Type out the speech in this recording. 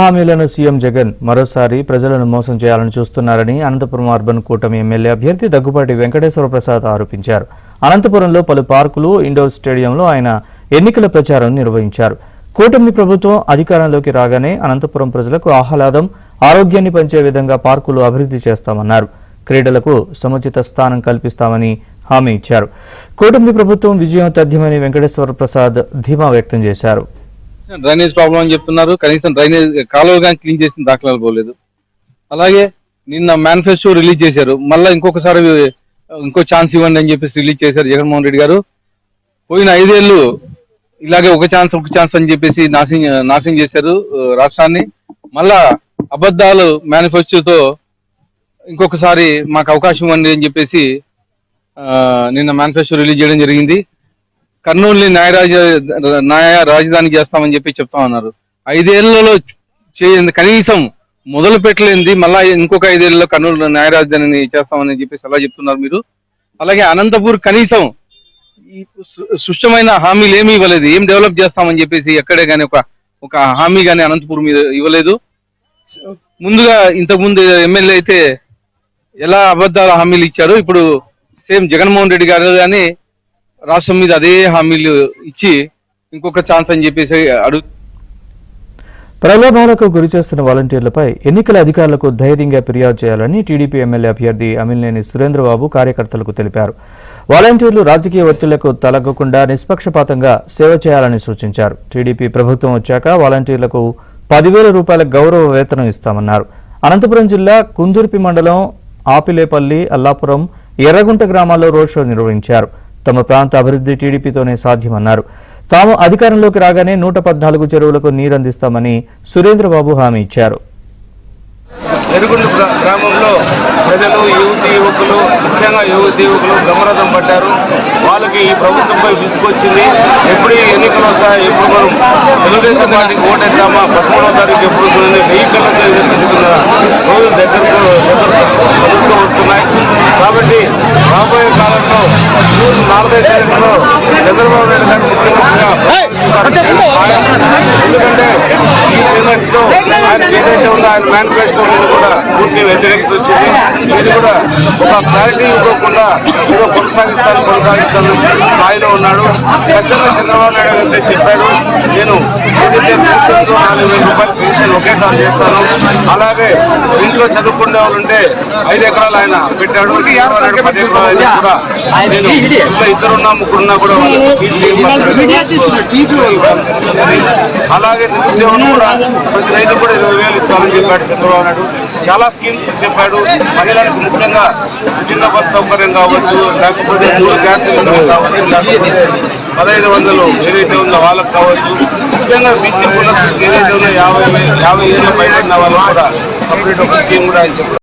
హామీలను సీఎం జగన్ మరోసారి ప్రజలను మోసం చేయాలని చూస్తున్నారని అనంతపురం అర్బన్ కూటమి ఎమ్మెల్యే అభ్యర్థి దగ్గుబాటి వెంకటేశ్వర ప్రసాద్ ఆరోపించారు. అనంతపురంలో పలు పార్కులు, ఇండోర్ స్టేడియంలో ఆయన ఎన్నికల ప్రచారం నిర్వహించారు. కూటమి ప్రభుత్వం అధికారంలోకి రాగానే అనంతపురం ప్రజలకు ఆహ్లాదం, ఆరోగ్యాన్ని పంచే విధంగా పార్కులు అభివృద్ధి చేస్తామన్నారు. క్రీడలకు సముచిత స్థానం కల్పిస్తామని హామీ ఇచ్చారు. కూటమి ప్రభుత్వం విజయం తథ్యమని వెంకటేశ్వర ప్రసాద్ ధీమా వ్యక్తం చేశారు. డ్రైనేజ్ ప్రాబ్లం అని చెప్తున్నారు. కనీసం డ్రైనేజ్ కాలువలు కానీ క్లీన్ చేసిన దాఖలాలు పోలేదు. అలాగే నిన్న మేనిఫెస్టో రిలీజ్ చేశారు. మళ్ళీ ఇంకొకసారి ఇంకో ఛాన్స్ ఇవ్వండి అని చెప్పేసి రిలీజ్ చేశారు జగన్మోహన్ రెడ్డి గారు. పోయిన 5 ఏళ్ళు ఇలాగే ఒక ఛాన్స్ అని చెప్పేసి నాశనం చేశారు రాష్ట్రాన్ని. మళ్ళా అబద్ధాలు మేనిఫెస్టోతో ఇంకొకసారి మాకు అవకాశం ఇవ్వండి అని చెప్పేసి నిన్న మేనిఫెస్టో రిలీజ్ చేయడం జరిగింది. కర్నూలుని న్యాయ రాజధాని చేస్తామని చెప్పి చెప్తా ఉన్నారు. 5 ఏళ్లలో కనీసం మొదలు పెట్టలేంది మళ్ళా ఇంకొక 5 ఏళ్లలో కర్నూలు న్యాయ రాజధానిని చేస్తామని చెప్పేసి అలా చెప్తున్నారు మీరు. అలాగే అనంతపూర్ కనీసం సుష్టమైన హామీలు ఏమీ ఇవ్వలేదు. ఏం డెవలప్ చేస్తామని చెప్పేసి ఎక్కడే కానీ ఒక హామీ కానీ అనంతపూర్ మీద ఇవ్వలేదు. ముందుగా ఇంతకుముందు ఎమ్మెల్యే అయితే ఎలా అబద్ధాల హామీలు ఇచ్చారు, ఇప్పుడు సేమ్ జగన్మోహన్ రెడ్డి గారు కానీ రాష్ట్రం మీద అదే హామీలు ఇచ్చి ఇంకొక ఛాన్స్ అని చెప్పేసి అడుగు. ప్రలోభాలకు గురి చేస్తున్న వాలంటీర్లపై ఎన్నికల అధికారులకు ధైర్యంగా ఫిర్యాదు చేయాలని టీడీపీ ఎమ్మెల్యే అభ్యర్థి అమిలినేని సురేంద్రబాబు కార్యకర్తలకు తెలిపారు. వాలంటీర్లు రాజకీయ ఒత్తిళ్లకు తలగ్గకుండా నిష్పక్షపాతంగా సేవ చేయాలని సూచించారు. టీడీపీ ప్రభుత్వం వచ్చాక వాలంటీర్లకు 10,000 రూపాయల గౌరవ వేతనం ఇస్తామన్నారు. అనంతపురం జిల్లా కుందుర్పి మండలం ఆపిలేపల్లి, అల్లాపురం, ఎర్రగుంట గ్రామాల్లో రోడ్ షో నిర్వహించారు. తమ ప్రాంత అభివృద్ధి టీడీపీతోనే సాధ్యమన్నారు. తాము అధికారంలోకి రాగానే 114 చెరువులకు నీరందిస్తామని సురేంద్రబాబు హామీ ఇచ్చారు. ఎర్రగుంట గ్రామంలో ప్రజలు, యువకులు, ముఖ్యంగా యువకులు బ్రహ్మరథం పట్టారు. వాళ్ళకి ఈ ప్రభుత్వంపై విసుకొచ్చింది. ఎప్పుడు ఎన్నికలు వస్తాయి, ఎప్పుడు మనం తెలుగుదేశం పార్టీకి ఓటేద్దామా, 13వ తారీఖు ఎప్పుడు వెహికల్తో ఎదుర్కొంటున్న రోజులు దగ్గరకు వస్తున్నాయి. కాబట్టి రాబోయే కాలంలో జూన్ 4వ తారీఖులో చంద్రబాబు నాయుడు గారు ముఖ్యమంత్రిగా ఎందుకంటే ఈ పేమెంట్తో ఆయన ఏదైతే ఉందో ఆయన మేనిఫెస్టో మీద కూడా పూర్తి వ్యతిరేకత వచ్చింది. ఇది కూడా ఒక క్లారిటీ ఇవ్వకుండా ఏదో కొనసాగిస్తాను స్థాయిలో ఉన్నాడు. ఖచ్చితంగా చంద్రబాబు నాయుడు అయితే చెప్పాడు, నేను ఏదైతే పెన్షన్తో 4,000 రూపాయలు పెన్షన్ ఒకేసారి చేస్తాను. అలాగే ఇంట్లో చదువుకునే వాళ్ళు ఉంటే 5 ఎకరాలు ఆయన పెట్టాడు. 10 ఎకరాలు కూడా నేను ఇంట్లో 2 ముగ్గురున్నా కూడా అలాగే నిరుద్యోగం కూడా ప్రతి రైతు కూడా 20,000 ఇస్తామని చెప్పాడు చంద్రబాబు నాయుడు. చాలా స్కీమ్స్ చెప్పాడు. మహిళలకు ముఖ్యంగా ఉచిత బస్ సౌకర్యం కావచ్చు, లేకపోతే 3 గ్యాస్ సిలిండర్లు కావచ్చు, లేకపోతే 1,500 ఏదైతే ఉందో వాళ్ళకు కావచ్చు. ముఖ్యంగా బీసీ పునః ఏదైతే ఉందో 50 ఏళ్ళ పైన ఉన్న వాళ్ళకు కూడా సపరేట్ ఒక స్కీమ్ కూడా ఆయన చెప్పారు.